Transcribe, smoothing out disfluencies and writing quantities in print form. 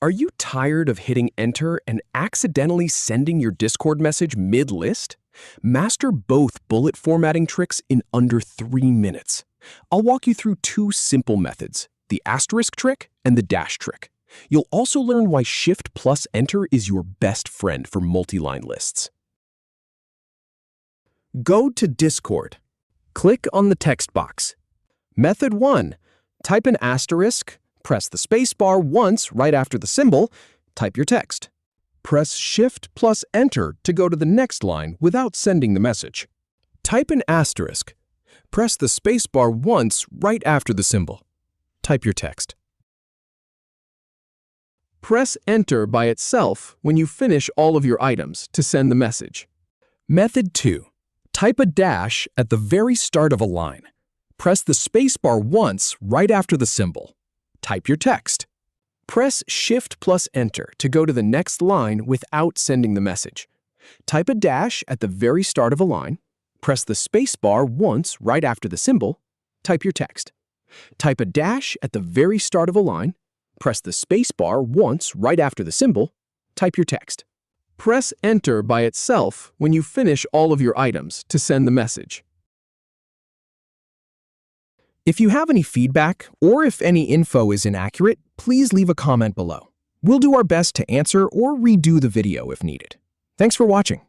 Are you tired of hitting enter and accidentally sending your Discord message mid-list? Master both bullet formatting tricks in under 3 minutes. I'll walk you through 2 simple methods, the asterisk trick and the dash trick. You'll also learn why Shift plus Enter is your best friend for multi-line lists. Go to Discord. Click on the text box. Method 1. Type an asterisk, press the spacebar once right after the symbol, type your text. Press Shift plus Enter to go to the next line without sending the message. Type an asterisk. Press the spacebar once right after the symbol. Type your text. Press Enter by itself when you finish all of your items to send the message. Method 2. Type a dash at the very start of a line. Press the spacebar once right after the symbol. Type your text. Press Shift plus Enter to go to the next line without sending the message. Type a dash at the very start of a line. Press the spacebar once right after the symbol. Type your text. Type a dash at the very start of a line. Press the spacebar once right after the symbol. Type your text. Press Enter by itself when you finish all of your items to send the message. If you have any feedback or if any info is inaccurate, please leave a comment below. We'll do our best to answer or redo the video if needed. Thanks for watching.